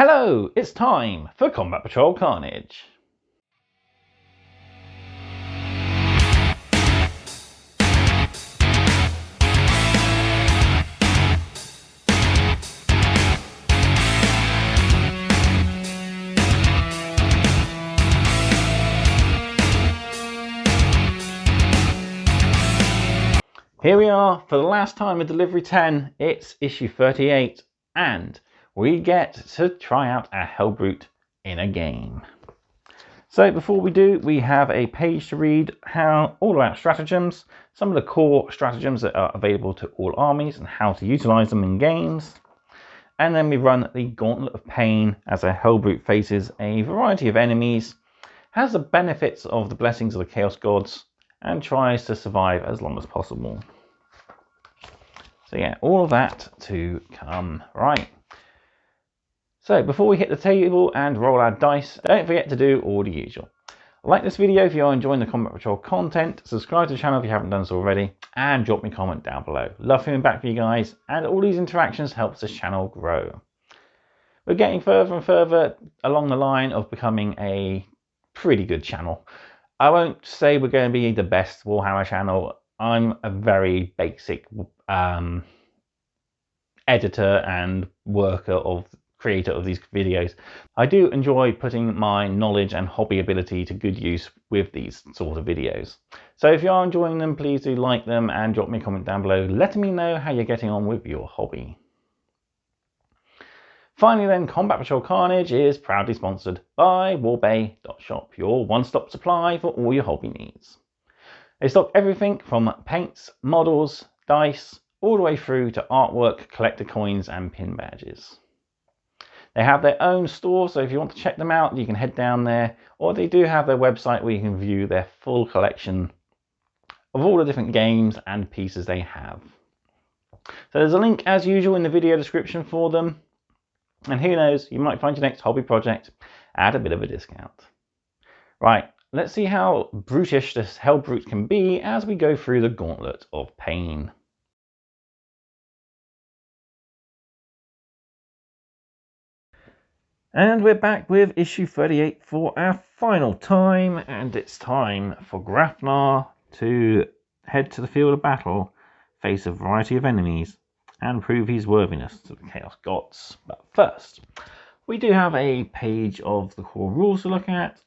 Hello, it's time for Combat Patrol Carnage. Here we are for the last time in Delivery 10. It's issue 38 and we get to try out our Helbrute in a game. So before we do, we have a page to read all about stratagems, some of the core stratagems that are available to all armies and how to utilize them in games. And then we run the Gauntlet of Pain as a Helbrute faces a variety of enemies, has the benefits of the blessings of the Chaos Gods, and tries to survive as long as possible. So yeah, all of that to come. Right. So before we hit the table and roll our dice, don't forget to do all the usual. Like this video if you are enjoying the Combat Patrol content, subscribe to the channel if you haven't done so already, and drop me a comment down below. Love hearing back from you guys, and all these interactions helps this channel grow. We're getting further and further along the line of becoming a pretty good channel. I won't say we're going to be the best Warhammer channel. I'm a very basic editor and creator of these videos. I do enjoy putting my knowledge and hobby ability to good use with these sort of videos. So if you are enjoying them, please do like them and drop me a comment down below letting me know how you're getting on with your hobby. Finally then, Combat Patrol Carnage is proudly sponsored by warbay.shop, your one-stop supply for all your hobby needs. They stock everything from paints, models, dice, all the way through to artwork, collector coins and pin badges. They have their own store, so if you want to check them out, you can head down there, or they do have their website where you can view their full collection of all the different games and pieces they have. So there's a link as usual in the video description for them. And who knows, you might find your next hobby project at a bit of a discount. Right, let's see how brutish this Helbrute can be as we go through the Gauntlet of Pain. And we're back with issue 38 for our final time, and it's time for Graphnar to head to the field of battle, face a variety of enemies, and prove his worthiness to the Chaos Gods. But first, we do have a page of the core rules to look at,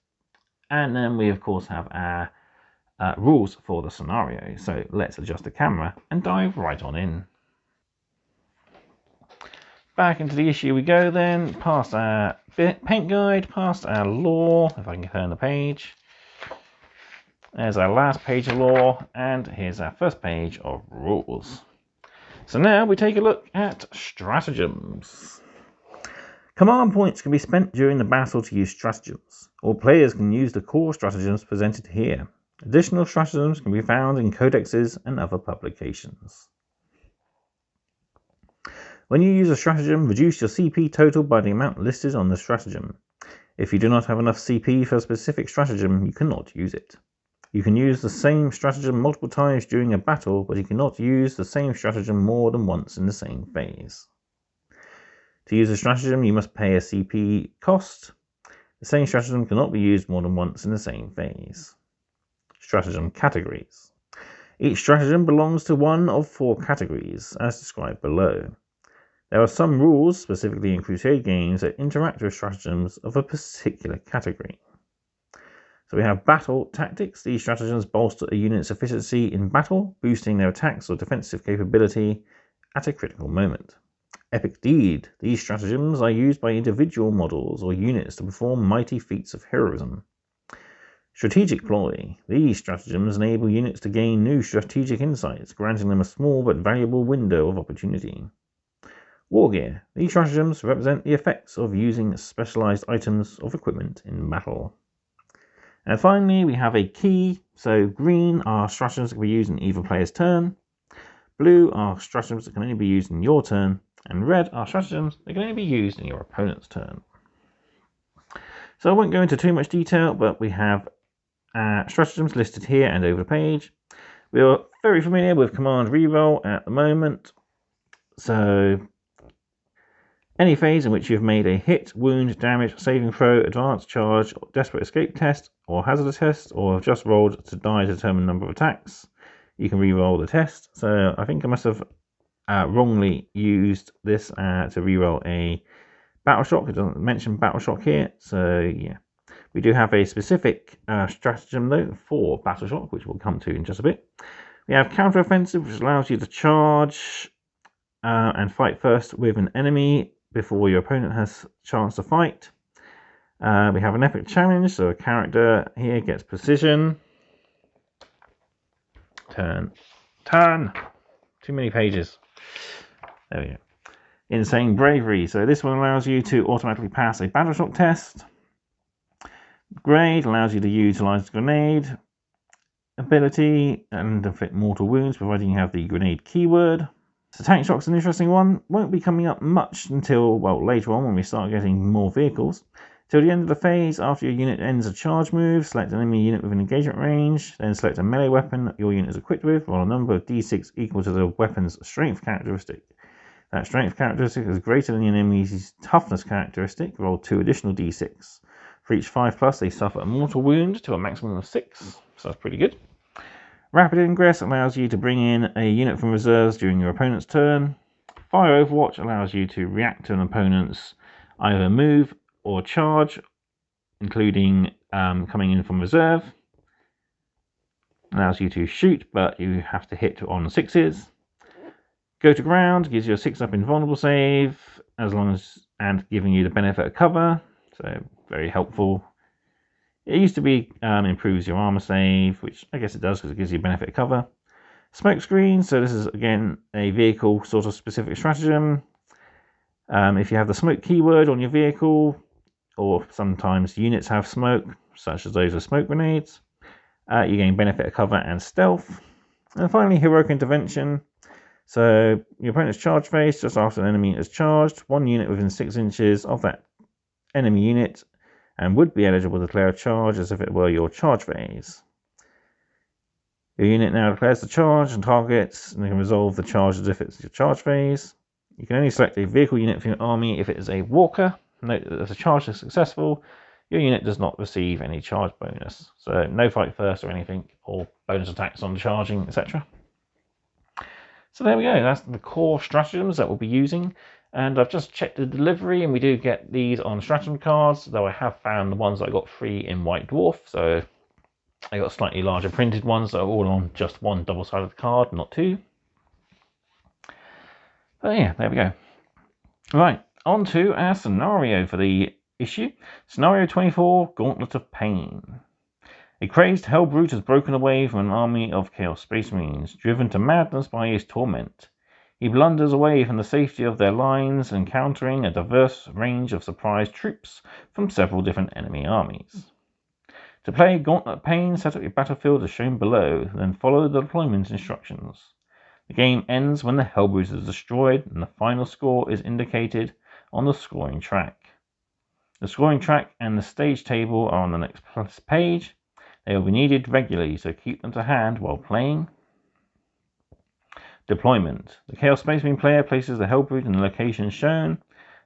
and then we of course have our rules for the scenario. So let's adjust the camera and dive right on in. Back into the issue we go then, past our paint guide, past our lore, if I can turn the page. There's our last page of lore, and here's our first page of rules. So now we take a look at stratagems. Command points can be spent during the battle to use stratagems. All players can use the core stratagems presented here. Additional stratagems can be found in codexes and other publications. When you use a stratagem, reduce your CP total by the amount listed on the stratagem. If you do not have enough CP for a specific stratagem, you cannot use it. You can use the same stratagem multiple times during a battle, but you cannot use the same stratagem more than once in the same phase. To use a stratagem, you must pay a CP cost. The same stratagem cannot be used more than once in the same phase. Stratagem categories. Each stratagem belongs to one of 4 categories, as described below. There are some rules, specifically in Crusade games, that interact with stratagems of a particular category. So we have battle tactics. These stratagems bolster a unit's efficiency in battle, boosting their attacks or defensive capability at a critical moment. Epic deed. These stratagems are used by individual models or units to perform mighty feats of heroism. Strategic ploy. These stratagems enable units to gain new strategic insights, granting them a small but valuable window of opportunity. War gear. These stratagems represent the effects of using specialized items of equipment in battle. And finally, we have a key. So green are stratagems that can be used in either player's turn. Blue are stratagems that can only be used in your turn. And red are stratagems that can only be used in your opponent's turn. So I won't go into too much detail, but we have stratagems listed here and over the page. We are very familiar with command reroll at the moment. So Any phase in which you've made a hit, wound, damage, saving throw, advanced charge, desperate escape test, or hazard test, or have just rolled to die to determine number of attacks, you can re-roll the test. So I think I must have wrongly used this to re-roll a battle shock. It doesn't mention battle shock here, so yeah. We do have a specific stratagem though for battle shock, which we'll come to in just a bit. We have counter-offensive, which allows you to charge and fight first with an enemy before your opponent has a chance to fight. We have an epic challenge, so a character here gets precision. Turn. Too many pages. There we go. Insane bravery. So this one allows you to automatically pass a battle shock test. Grade allows you to utilize the grenade ability and inflict mortal wounds, providing you have the grenade keyword. So tank shock's an interesting one. Won't be coming up much until, well, later on when we start getting more vehicles. Till the end of the phase, after your unit ends a charge move, select an enemy unit within engagement range, then select a melee weapon your unit is equipped with, roll a number of d6 equal to the weapon's strength characteristic. That strength characteristic is greater than the enemy's toughness characteristic. Roll 2 additional d6. For each 5+, they suffer a mortal wound to a maximum of 6, so that's pretty good. Rapid Ingress allows you to bring in a unit from reserves during your opponent's turn. Fire Overwatch allows you to react to an opponent's either move or charge, including coming in from reserve. Allows you to shoot, but you have to hit on 6s. Go to Ground gives you a 6-up invulnerable save, and giving you the benefit of cover, so very helpful. It used to be improves your armor save, which I guess it does because it gives you benefit of cover. Smoke screen, so this is again a vehicle sort of specific stratagem. If you have the smoke keyword on your vehicle, or sometimes units have smoke, such as those with smoke grenades, you gain benefit of cover and stealth. And finally, heroic intervention. So your opponent's charge phase, just after an enemy is charged, one unit within 6 inches of that enemy unit and would be eligible to declare a charge as if it were your charge phase. Your unit now declares the charge and targets, and you can resolve the charge as if it's your charge phase. You can only select a vehicle unit from your army if it is a walker. Note that if the charge is successful, your unit does not receive any charge bonus. So no fight first or anything, or bonus attacks on charging, etc. So there we go, that's the core stratagems that we'll be using. And I've just checked the delivery, and we do get these on stratagem cards, though I have found the ones I got free in White Dwarf. So I got slightly larger printed ones that are all on just one double-sided card, not 2. But yeah, there we go. Right, on to our scenario for the issue. Scenario 24, Gauntlet of Pain. A crazed Helbrute has broken away from an army of Chaos Space Marines, driven to madness by his torment. He blunders away from the safety of their lines, encountering a diverse range of surprise troops from several different enemy armies. To play Gauntlet of Pain, set up your battlefield as shown below, then follow the deployment instructions. The game ends when the Helbrute is destroyed, and the final score is indicated on the scoring track. The scoring track and the stage table are on the next page. They will be needed regularly, so keep them to hand while playing. Deployment. The Chaos Space Marine player places the Helbrute in the location shown.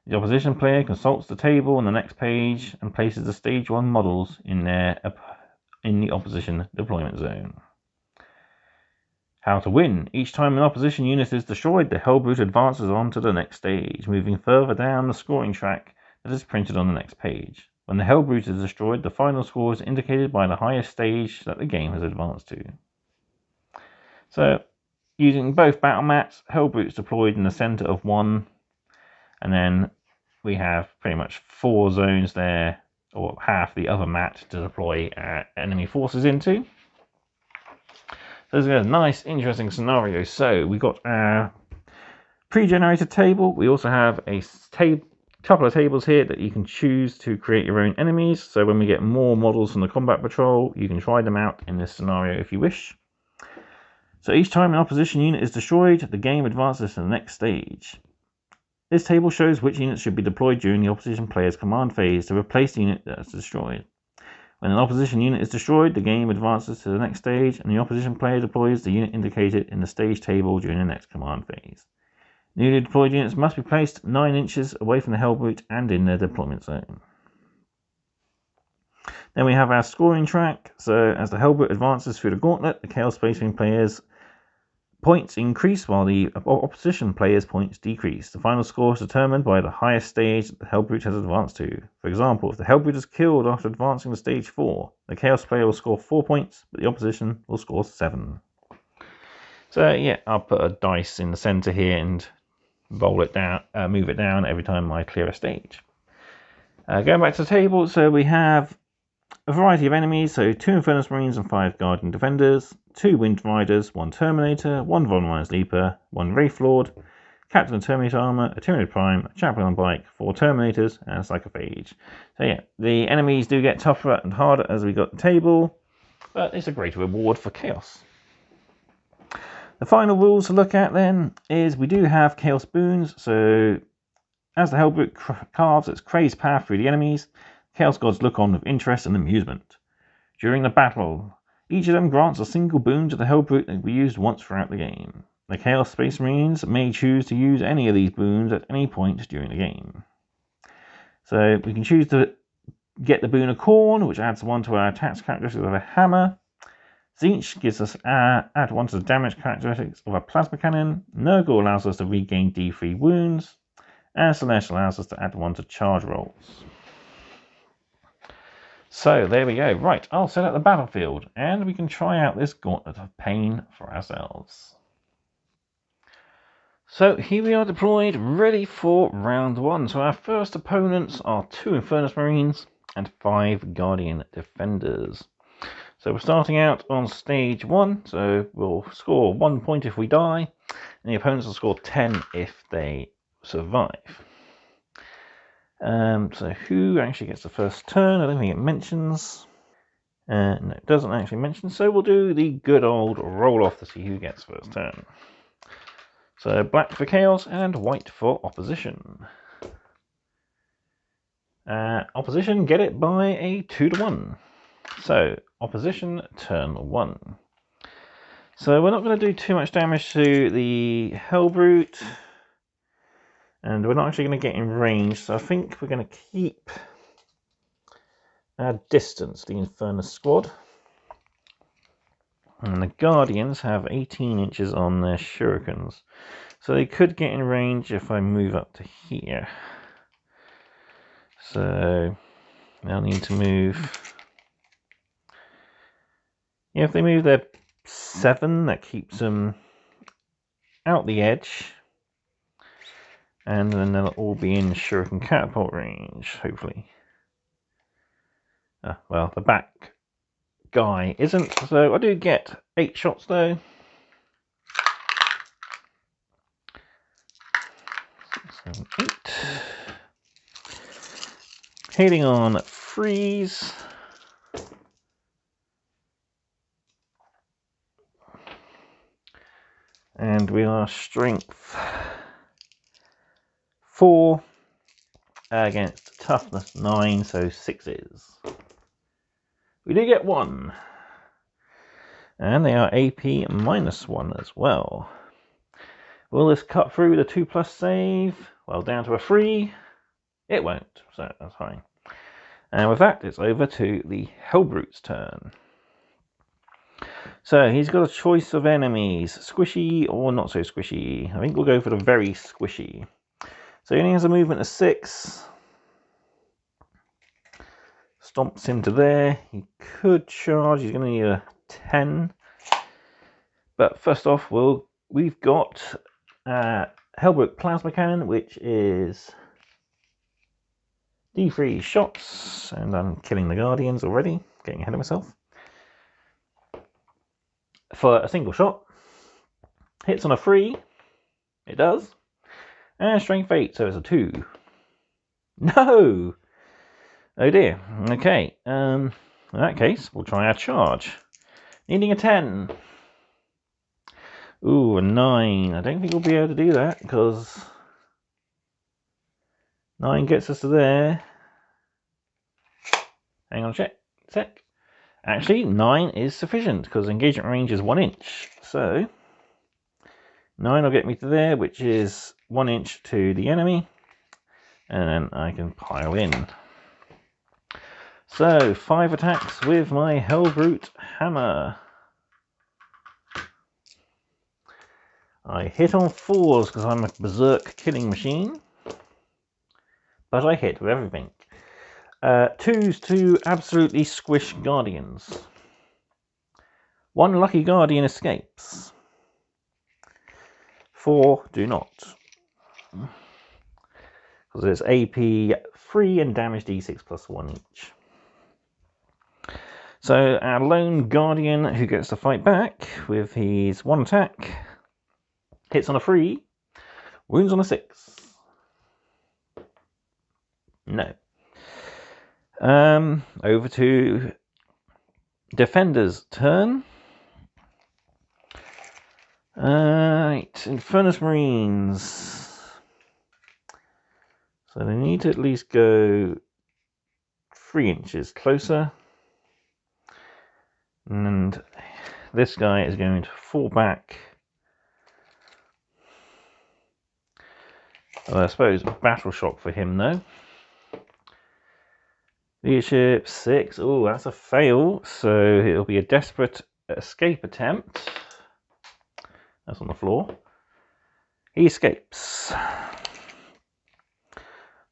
The opposition player consults the table on the next page and places the Stage 1 models in the opposition deployment zone. How to win. Each time an opposition unit is destroyed, the Helbrute advances on to the next stage, moving further down the scoring track that is printed on the next page. When the Helbrute is destroyed, the final score is indicated by the highest stage that the game has advanced to. So, using both battle mats, Helbrute is deployed in the center of one, and then we have pretty much 4 zones there, or half the other mat to deploy enemy forces into. So this is a nice, interesting scenario. So we've got our pre-generated table. We also have a couple of tables here that you can choose to create your own enemies. So when we get more models from the combat patrol, you can try them out in this scenario if you wish. So each time an opposition unit is destroyed, the game advances to the next stage. This table shows which units should be deployed during the opposition player's command phase to replace the unit that is destroyed. When an opposition unit is destroyed, the game advances to the next stage, and the opposition player deploys the unit indicated in the stage table during the next command phase. Newly deployed units must be placed 9 inches away from the Helbrute and in their deployment zone. Then we have our scoring track. So as the Helbrute advances through the gauntlet, the Chaos Space Marine players' points increase while the opposition players' points decrease. The final score is determined by the highest stage that the Helbrute has advanced to. For example, if the Helbrute is killed after advancing to stage 4, the Chaos player will score 4 points, but the opposition will score 7. So yeah, I'll put a dice in the center here and roll it down, move it down every time I clear a stage. Going back to the table, so we have a variety of enemies, so 2 Infernus Marines and 5 Guardian Defenders, 2 Wind Riders, 1 Terminator, 1 Von Meyer's Leaper, 1 Wraith Lord, Captain of Terminator Armor, a Tyranid Prime, a Chaplain on Bike, 4 Terminators, and a Psychophage. So yeah, the enemies do get tougher and harder as we got the table, but it's a great reward for Chaos. The final rules to look at then is we do have Chaos Boons, so as the Helbrute carves its crazed path through the enemies, Chaos Gods look on with interest and amusement. During the battle, each of them grants a single boon to the Helbrute that will be used once throughout the game. The Chaos Space Marines may choose to use any of these boons at any point during the game. So we can choose to get the boon of Corn, which adds 1 to our attacks characteristics of a hammer. Zinch gives us add 1 to the damage characteristics of a plasma cannon. Nurgle allows us to regain D3 wounds. And Celeste allows us to add 1 to charge rolls. So there we go. Right, I'll set up the battlefield and we can try out this Gauntlet of Pain for ourselves. So here we are deployed, ready for round 1. So our first opponents are 2 Infernus Marines and 5 Guardian Defenders. So we're starting out on stage 1, so we'll score 1 point if we die, and the opponents will score 10 if they survive. So who actually gets the first turn? I don't think it mentions. No, it doesn't actually mention, so we'll do the good old roll off to see who gets first turn. So black for Chaos and white for Opposition. Opposition get it by a 2-1. So Opposition turn 1. So we're not going to do too much damage to the Helbrute, and we're not actually going to get in range, so I think we're going to keep our distance, the Infernus squad. And the Guardians have 18 inches on their shurikens, so they could get in range if I move up to here. So they'll need to move. Yeah, if they move their 7, that keeps them out the edge. And then they'll all be in shuriken catapult range, hopefully. Well, the back guy isn't, so I do get 8 shots though. 6, 7, 8. Hitting on freeze. And we are strength 4 against toughness 9, so 6s. We do get 1. And they are AP -1 as well. Will this cut through the 2+ save? Well, down to a 3. It won't, so that's fine. And with that, it's over to the Helbrute's turn. So he's got a choice of enemies, squishy or not so squishy. I think we'll go for the very squishy. So he only has a movement of 6. Stomps him to there. He could charge. He's going to need a 10. But first off, we've got Helbrute Plasma Cannon, which is D3 shots. And I'm killing the Guardians already. Getting ahead of myself. For a single shot. Hits on a 3. It does. And strength 8, so it's a 2. No! Oh dear. Okay. In that case, we'll try our charge. Needing a 10. Ooh, a 9. I don't think we'll be able to do that, because 9 gets us to there. Hang on a sec. Actually, 9 is sufficient, because engagement range is 1 inch. So 9 will get me to there, which is 1 inch to the enemy, and then I can pile in. So 5 attacks with my Helbrute hammer. I hit on 4s because I'm a berserk killing machine, but I hit with everything. 2s to absolutely squish guardians. 1 lucky guardian escapes. 4 do not. Because it's AP 3 and damage D6 plus 1 each. So our lone guardian, who gets to fight back with his 1 attack, hits on a 3, wounds on a 6. No. Over to defender's turn. Right, Infernus Marines. So they need to at least go 3 inches closer. And this guy is going to fall back. Well, I suppose battle shock for him though. Leadership 6. Oh, that's a fail. So it'll be a desperate escape attempt. That's on the floor. He escapes.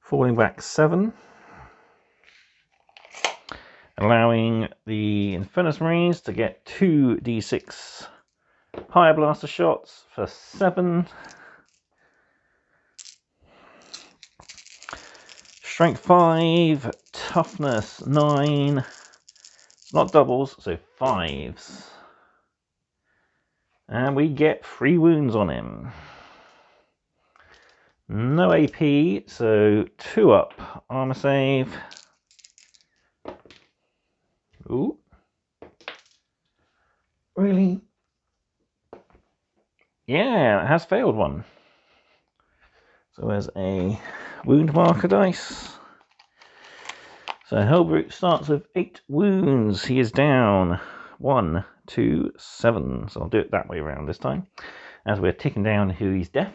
Falling back 7. Allowing the Infernus Marines to get 2 D6 Pyre Blaster shots for 7. Strength 5, toughness 9. Not doubles, so 5s. And we get 3 wounds on him. No AP, so 2 up. Armor save. Ooh. Really? Yeah, it has failed one. So there's a wound marker dice. So Helbrute starts with 8 wounds. He is down 1, 2, 7. So I'll do it that way around this time, as we're ticking down who he's deaf.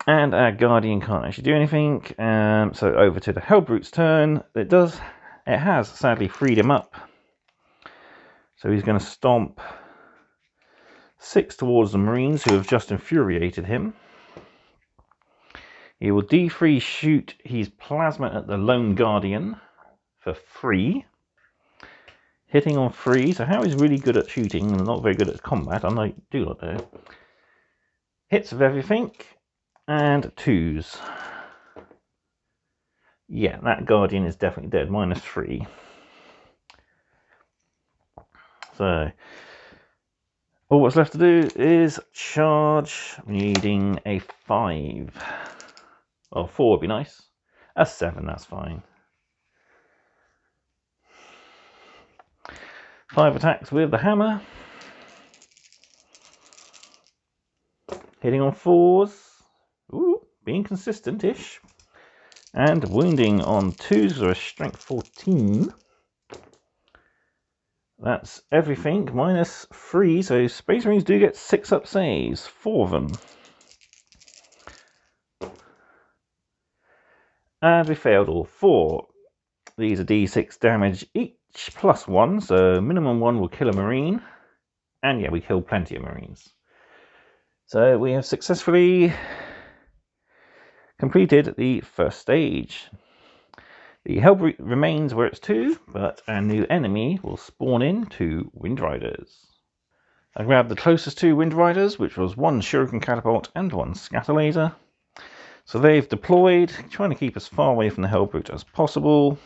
And our Guardian can't actually do anything. So over to the Helbrute's turn. It has sadly freed him up. So he's going to stomp 6 towards the Marines who have just infuriated him. He will D3 shoot his plasma at the Lone Guardian for 3. Hitting on 3. So how he's really good at shooting and not very good at combat, I do not know. Hits with everything. And 2s. Yeah, that Guardian is definitely dead. -3. So all what's left to do is charge, needing a 5. Well, 4 would be nice. A 7, that's fine. 5 attacks with the hammer. Hitting on 4s. Ooh, being consistent-ish. And wounding on 2s or a strength 14. That's everything, -3, so Space Marines do get 6 up saves, 4 of them. And we failed all 4. These are D6 damage each, +1, so minimum 1 will kill a Marine. And yeah, we killed plenty of Marines. So we have successfully completed the first stage. The Helbrute remains where it's 2, but our new enemy will spawn in 2 Windriders. I grabbed the closest 2 Windriders, which was 1 Shuriken Catapult and 1 Scatter Laser. So they've deployed, trying to keep as far away from the Helbrute as possible.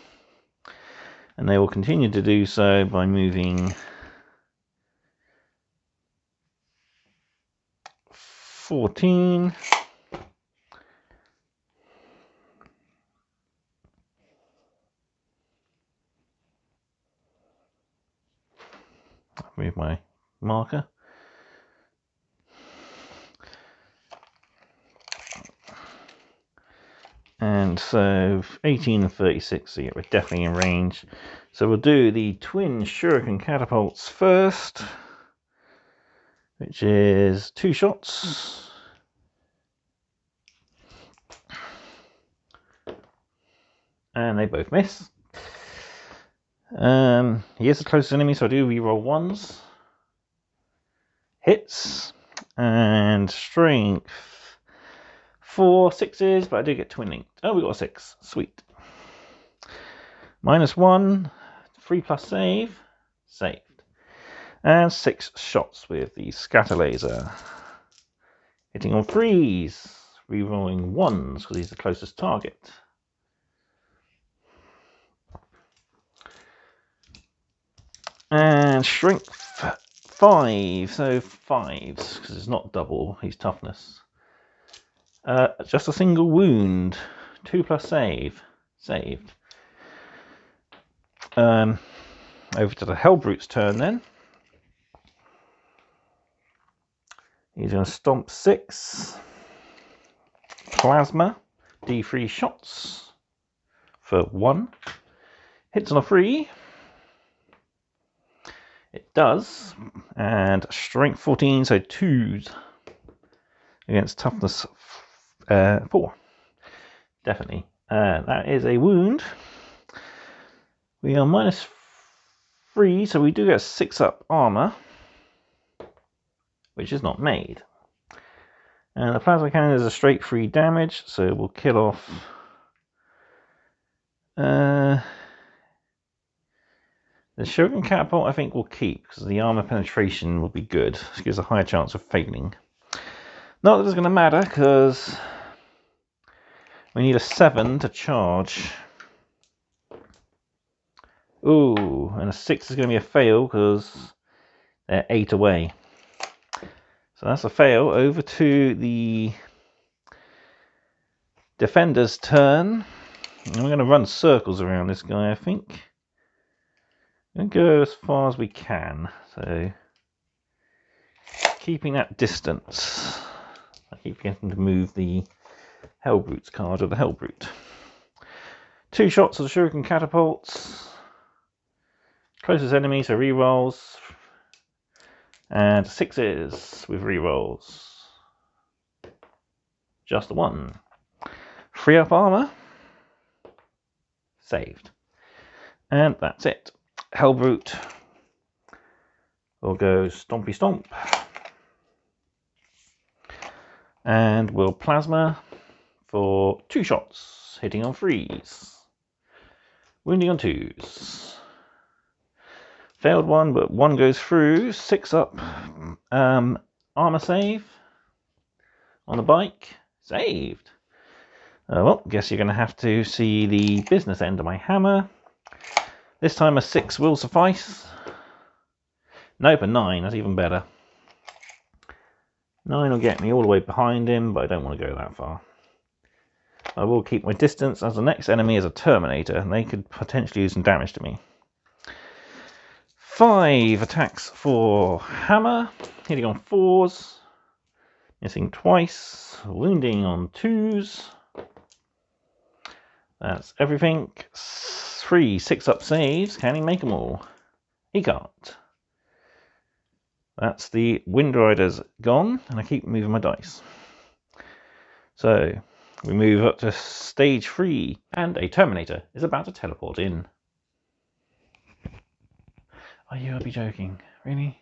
And they will continue to do so by moving 14. I'll move my marker. And so 18 and 36, so yeah, we're definitely in range. So we'll do the twin Shuriken Catapults first. which is 2 shots. And they both miss. He is the closest enemy, so I do reroll 1s. Hits. And strength 4 6s, but I do get twinning. Oh, we got a 6. Sweet. -1. 3+ save. Saved. And 6 shots with the scatter laser. Hitting on 3s. Rerolling 1s because he's the closest target. And strength 5, so 5s, because it's not double, he's toughness. Just a single wound, 2+ save, saved. Over to the Helbrute's turn then. He's going to stomp 6. Plasma, D3 shots for 1. Hits on a 3. It does, and strength 14, so 2s against toughness 4. Definitely. That is a wound. We are -3, so we do get 6-up armor, which is not made. And the plasma cannon is a straight 3 damage, so we'll kill off. The shuriken catapult I think we'll keep because the armor penetration will be good. It gives a higher chance of failing. Not that it's going to matter because we need a 7 to charge. Ooh, and a 6 is going to be a fail because they're 8 away. So that's a fail. Over to the defender's turn. And we're going to run circles around this guy, I think. We're going to go as far as we can. So keeping that distance. I keep getting to move the Helbrute's card of the Helbrute. 2 shots of the shuriken catapults. Closest enemy, so rerolls. And 6s with rerolls. Just the 1. 3-up armor. Saved. And that's it. Helbrute will go stompy stomp. And we'll plasma for 2 shots, hitting on 3s. Wounding on 2s. Failed 1, but 1 goes through. 6-up armor save on the bike. Saved. Well, guess you're going to have to see the business end of my hammer. This time a 6 will suffice. Nope, a 9, that's even better. 9 will get me all the way behind him, but I don't want to go that far. I will keep my distance as the next enemy is a Terminator, and they could potentially do some damage to me. 5 attacks for hammer, hitting on 4s, missing twice, wounding on 2s. That's everything. 3 6-up saves. Can he make them all? He can't. That's the Wind Rider's gone, and I keep moving my dice. So we move up to stage 3, and a Terminator is about to teleport in. Are you be joking? Really?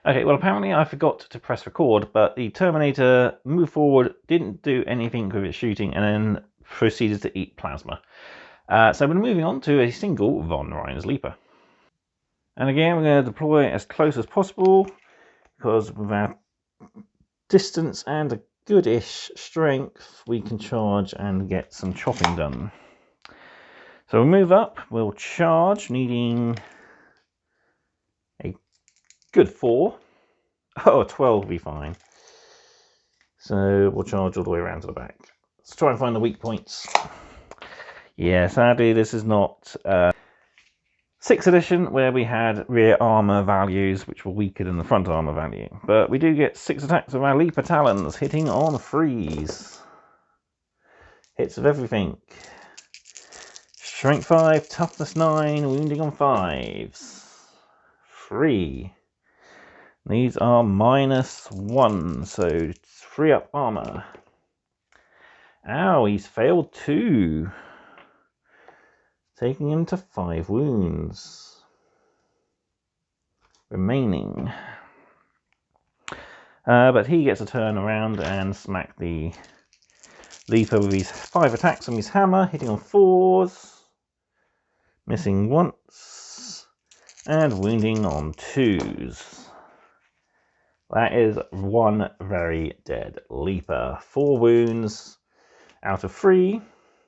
Okay, well apparently I forgot to press record, but the Terminator moved forward, didn't do anything with its shooting, and then proceeded to eat plasma. So we're moving on to a single Von Ryan's Leaper. And again, we're going to deploy as close as possible, because with our distance and a goodish strength, we can charge and get some chopping done. So we'll move up, we'll charge, needing a good 4. Oh, a 12 will be fine. So we'll charge all the way around to the back. Let's try and find the weak points. Yeah, sadly this is not 6th edition where we had rear armor values which were weaker than the front armor value. But we do get 6 attacks of our Leaper Talons, hitting on 3s. Hits of everything. Strength 5, toughness 9, wounding on 5s. 3. These are -1, so 3 up armor. Ow, he's failed 2. Taking him to 5 wounds remaining. But he gets a turn around and smack the Leaper with his 5 attacks on his hammer, hitting on 4s, missing once, and wounding on 2s. That is 1 very dead Leaper. 4 wounds out of 3,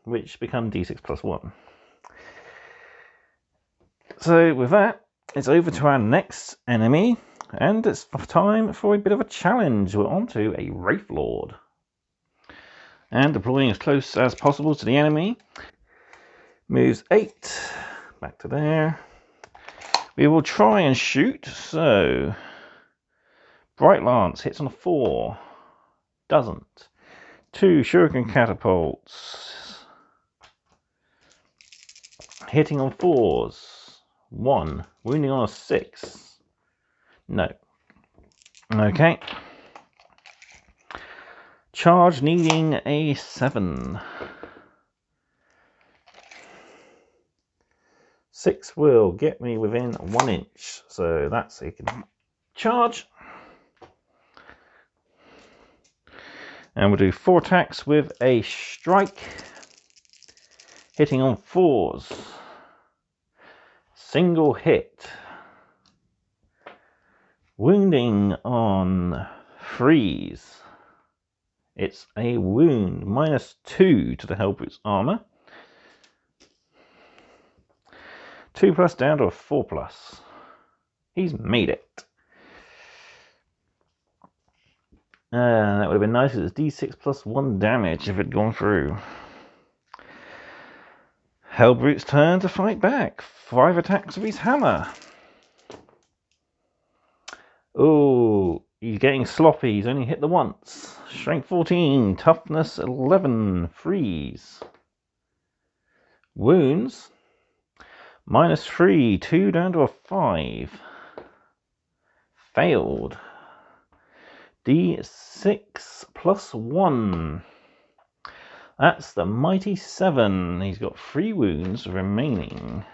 which become d6 plus 1. So with that, it's over to our next enemy, and it's time for a bit of a challenge. We're on to a Wraith Lord. And deploying as close as possible to the enemy. Moves 8, back to there. We will try and shoot, so Bright Lance hits on a 4, doesn't. 2 Shuriken Catapults, hitting on 4s, 1, wounding on a 6, no. Okay. Charge needing a 7. 6 will get me within 1 inch, so that's a charge. And we'll do 4 attacks with a strike, hitting on 4s. Single hit. Wounding on 3s. It's a wound, -2 to the Helbrute's armor. 2+ down to a 4+. He's made it. That would have been nice. It's d6 plus 1 damage if it had gone through. Helbrute's turn to fight back. 5 attacks with his hammer. Oh, he's getting sloppy. He's only hit the once. Strength 14, toughness 11, freeze. Wounds, -3, 2 down to a 5. Failed. D6 plus 1. That's the mighty 7. He's got 3 wounds remaining.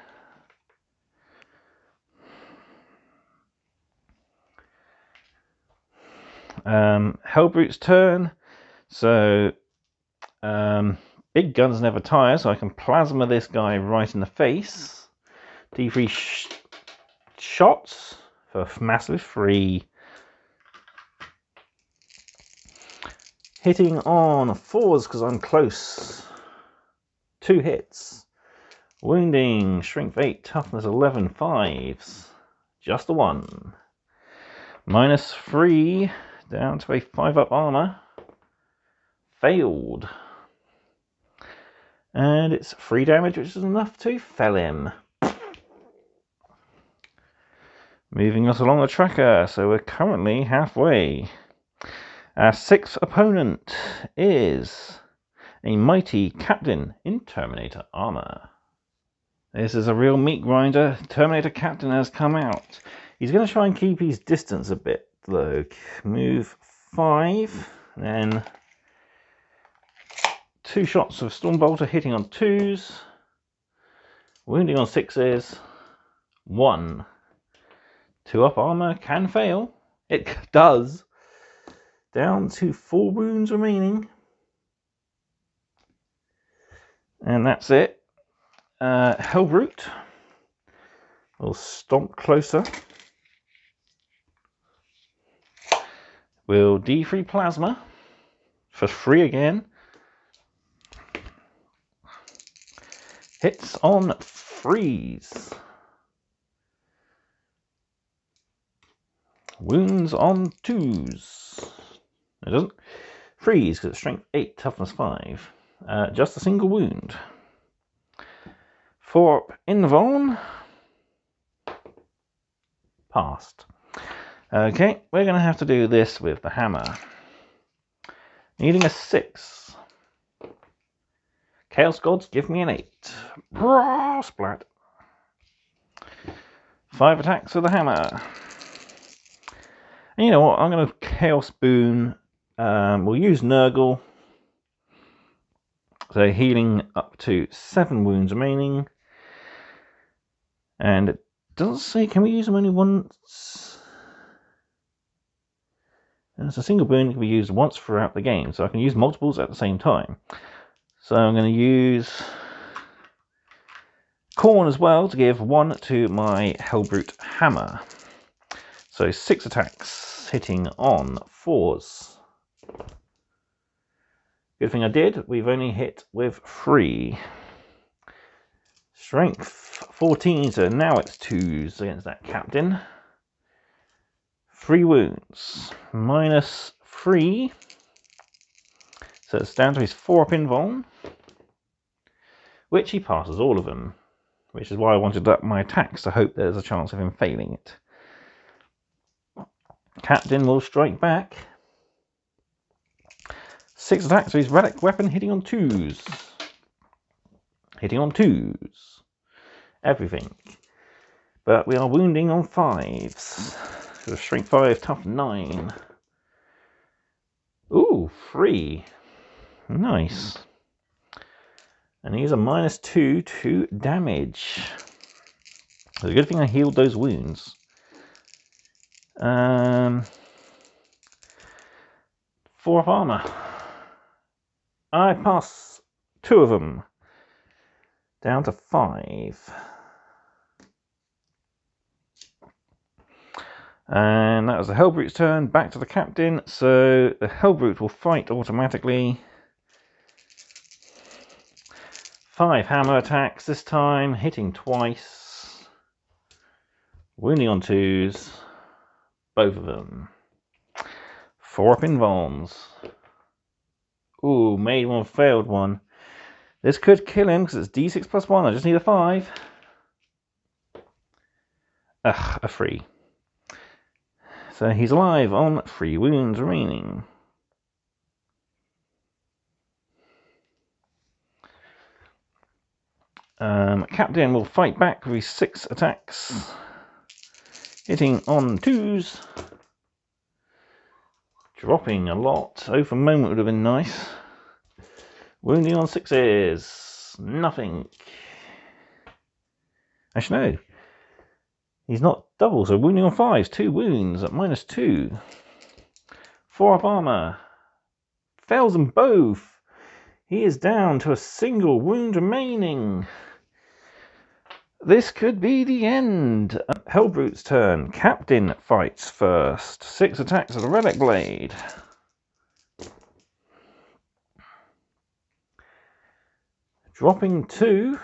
Helbrute's turn. So, big guns never tire, so I can plasma this guy right in the face. D3 shots for massive 3. Hitting on 4s because I'm close. 2 hits. Wounding, strength 8, toughness 11, 5s. Just a 1. -3, down to a 5 up armor. Failed. And it's 3 damage, which is enough to fell him. Moving us along the tracker, so we're currently halfway. Our 6th opponent is a mighty captain in Terminator armor. This is a real meat grinder. Terminator captain has come out. He's going to try and keep his distance a bit, though. Move 5, then 2 shots of Stormbolter hitting on 2s, wounding on 6s, 1. 2 up armor can fail. It does. Down to 4 wounds remaining. And that's it. Helbrute will stomp closer. Will D3 plasma for 3 again. Hits on freeze. Wounds on 2s. It doesn't. Freeze because it's strength 8, toughness 5. Just a single wound. 4 up invuln. Passed. Okay, we're going to have to do this with the hammer. Needing a 6. Chaos Gods, give me an 8. Splat. 5 attacks with the hammer. And you know what? I'm going to Chaos Boon. We'll use Nurgle. So healing up to 7 wounds remaining. And it doesn't say, can we use them only once? And it's a single boon that can be used once throughout the game. So I can use multiples at the same time. So I'm going to use Corn as well to give 1 to my Helbrute hammer. So 6 attacks hitting on 4s. Good thing I did, we've only hit with 3. Strength 14, so now it's 2s against that captain. 3 wounds, minus 3. So it's down to his 4-up invuln, which he passes all of them. Which is why I wanted up my attacks to hope there's a chance of him failing it. Captain will strike back. 6 attacks with his relic weapon, hitting on 2s. Hitting on 2s. Everything. But we are wounding on 5s. So strength 5, tough 9. Ooh, 3. Nice. And he's a minus 2 to damage. It's a good thing I healed those wounds. 4 of armor. I pass 2 of them. Down to 5. And that was the Helbrute's turn. Back to the captain. So the Helbrute will fight automatically. 5 hammer attacks this time, hitting twice. Wounding on 2s. Both of them. 4-up invulns. Ooh, made one, failed one. This could kill him because it's d6 plus 1. I just need a 5. Ugh, a 3. So he's alive on 3 wounds remaining. Captain will fight back with 6 attacks, hitting on 2s, dropping a lot. Oh, for a moment would have been nice. Wounding on 6s, nothing. Actually, no, he's not double, so wounding on 5s, 2 wounds at minus 2. 4-up armor, fails them both. He is down to a single wound remaining. This could be the end. Helbrute's turn. Captain fights first. 6 attacks with a relic blade. Dropping 2.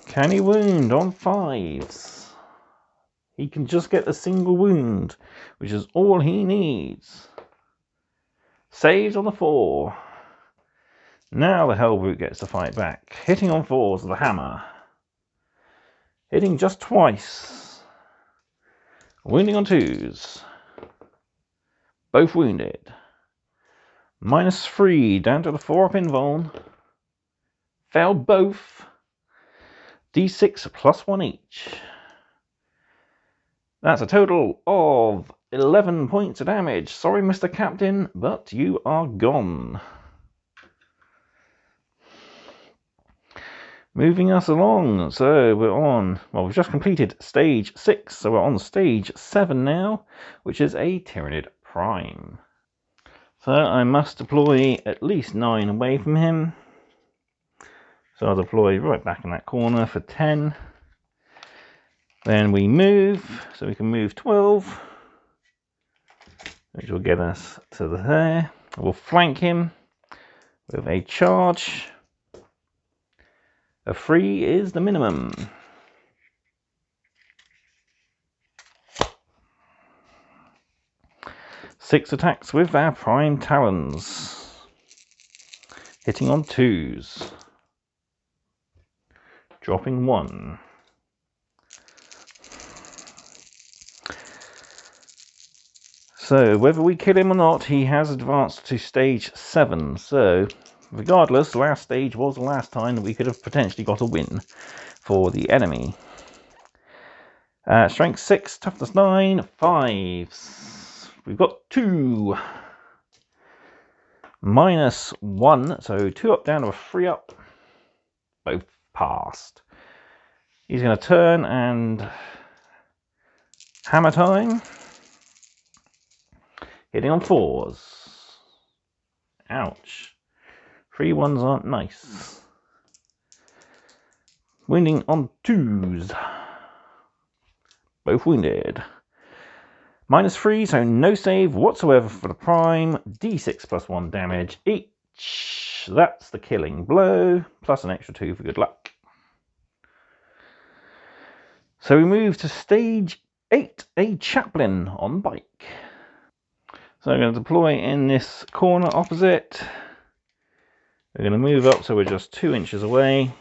Can he wound on 5s? He can just get a single wound, which is all he needs. Saves on the 4. Now the Helbrute gets to fight back. Hitting on 4s with the hammer. Hitting just twice. Wounding on 2s. Both wounded. Minus 3 down to the 4-up invuln. Failed both. D6 plus 1 each. That's a total of 11 points of damage. Sorry, Mr. Captain, but you are gone. Moving us along, so we're on, well, we've just completed stage 6, so we're on stage 7 now, which is a Tyranid Prime. So I must deploy at least 9 away from him. So I'll deploy right back in that corner for 10. Then we move, so we can move 12, which will get us to there. We'll flank him with a charge. A 3 is the minimum. Six attacks with our prime talons. Hitting on 2s. Dropping 1. So, whether we kill him or not, he has advanced to stage 7. So, regardless, the last stage was the last time that we could have potentially got a win for the enemy. Strength 6, toughness 9, 5s. We've got 2. -1, so 2 up down to a 3 up. Both passed. He's going to turn and hammer time. Hitting on 4s. Ouch. 3 1s aren't nice. Wounding on 2s. Both wounded. -3, so no save whatsoever for the prime. D6 plus 1 damage each. That's the killing blow, plus an extra 2 for good luck. So we move to stage 8, a chaplain on bike. So I'm going to deploy in this corner opposite. We're going to move up so we're just 2 inches away.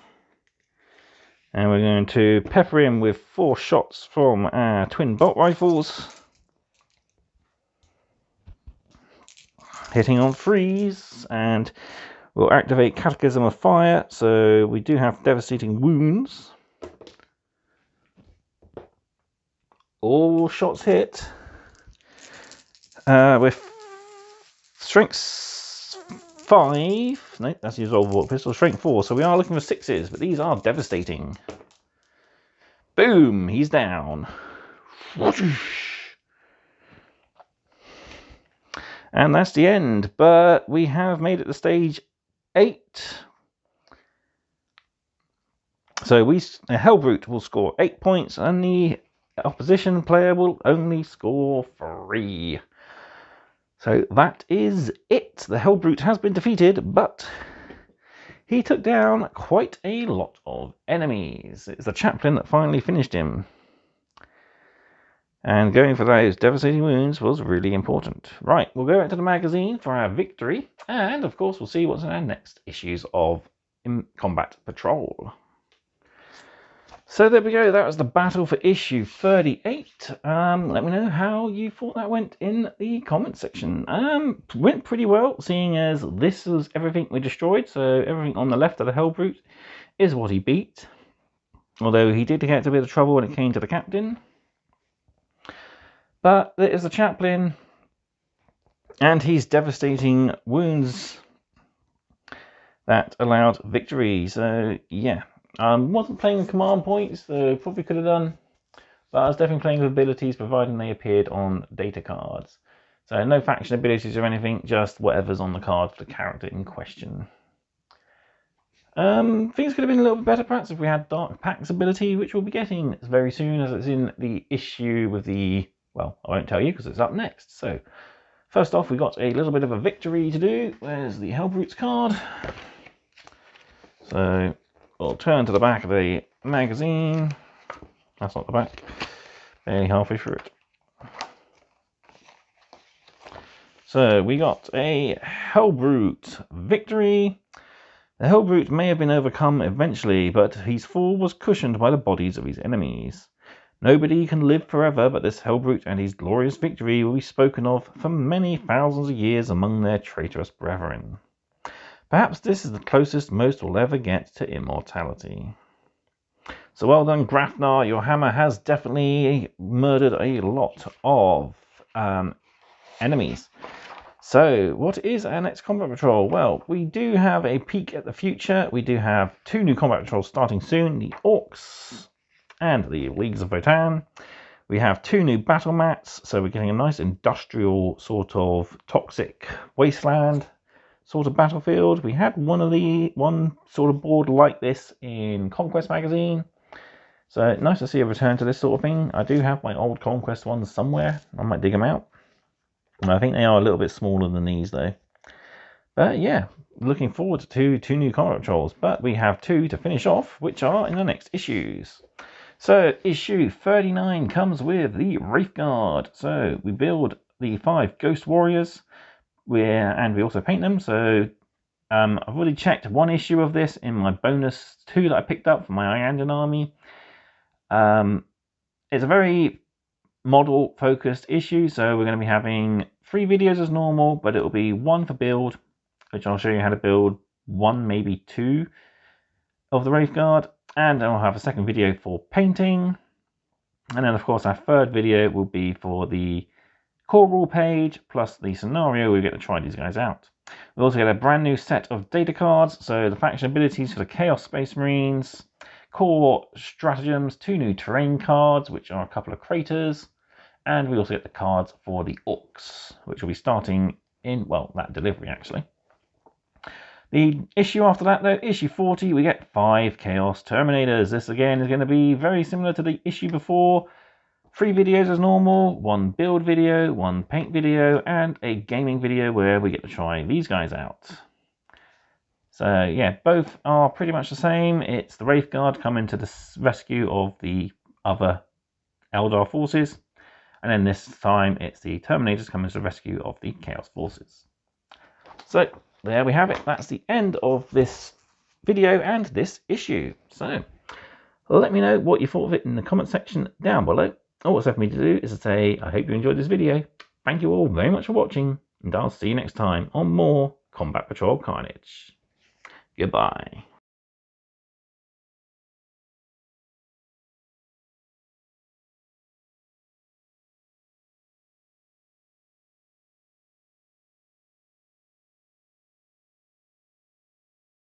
And we're going to pepper him with 4 shots from our twin bolt rifles. Hitting on 3s, and we'll activate Catechism of Fire, so we do have devastating wounds. All shots hit. With strength 5, no, that's the resolvable pistol, strength 4, so we are looking for 6s, but these are devastating. Boom, he's down. And that's the end, but we have made it to stage 8. So Helbrute will score 8 points, and the opposition player will only score 3. So that is it. The Helbrute has been defeated, but he took down quite a lot of enemies. It's the chaplain that finally finished him. And going for those devastating wounds was really important. Right, we'll go back to the magazine for our victory. And, of course, we'll see what's in our next issues of Combat Patrol. So there we go. That was the battle for issue 38. Let me know how you thought that went in the comment section. Went pretty well, seeing as this was everything we destroyed. So everything on the left of the Helbrute is what he beat. Although he did get a bit of trouble when it came to the captain. But there is a chaplain, and his devastating wounds that allowed victory. So yeah, I wasn't playing with command points, so probably could have done, but I was definitely playing with abilities, providing they appeared on data cards. So no faction abilities or anything, just whatever's on the card for the character in question. Things could have been a little bit better perhaps if we had Dark Pack's ability, which we'll be getting very soon, as it's in the issue with the... Well, I won't tell you because it's up next. So, first off, we got a little bit of a victory to do. There's the Helbrute's card. So, we'll turn to the back of the magazine. That's not the back. Barely halfway through it. So, we got a Helbrute victory. The Helbrute may have been overcome eventually, but his fall was cushioned by the bodies of his enemies. Nobody can live forever, but this Helbrute and his glorious victory will be spoken of for many thousands of years among their traitorous brethren. Perhaps this is the closest most will ever get to immortality. So well done, Graphnar. Your hammer has definitely murdered a lot of enemies. So, what is our next combat patrol? Well, we do have a peek at the future. We do have 2 new combat patrols starting soon, the Orcs and the Leagues of Votan. We have 2 new battle mats, so we're getting a nice industrial sort of toxic wasteland sort of battlefield. We had one sort of board like this in Conquest magazine, so nice to see a return to this sort of thing. I do have my old Conquest ones somewhere. I might dig them out. I think they are a little bit smaller than these though. But yeah, looking forward to 2 new combat patrols. But we have 2 to finish off, which are in the next issues. So issue 39 comes with the Wraith Guard. So we build the 5 Ghost Warriors, and we also paint them. So I've already checked 1 issue of this in my bonus 2 that I picked up for my Iandan army. It's a very model focused issue, so we're going to be having 3 videos as normal, but it will be 1 for build, which I'll show you how to build 1, maybe 2 of the Wraith Guard, and I'll have a second video for painting, And then, of course, our third video will be for the core rule page, plus the scenario we get to try these guys out. We also get a brand new set of data cards, so the faction abilities for the Chaos Space Marines, core stratagems, 2 new terrain cards, which are a couple of craters, and we also get the cards for the Orcs, which will be starting in, well, that delivery actually. The issue after that, though, issue 40, we get 5 Chaos Terminators. This again is going to be very similar to the issue before. 3 videos as normal, 1 build video, 1 paint video, and a gaming video where we get to try these guys out. So yeah, both are pretty much the same. It's the Wraith Guard coming to the rescue of the other Eldar forces, and then this time it's the Terminators coming to the rescue of the Chaos forces. So there we have it. That's the end of this video and this issue. So let me know what you thought of it in the comment section down below. All it's left me to do is to say I hope you enjoyed this video. Thank you all very much for watching, and I'll see you next time on more Combat Patrol Carnage. Goodbye.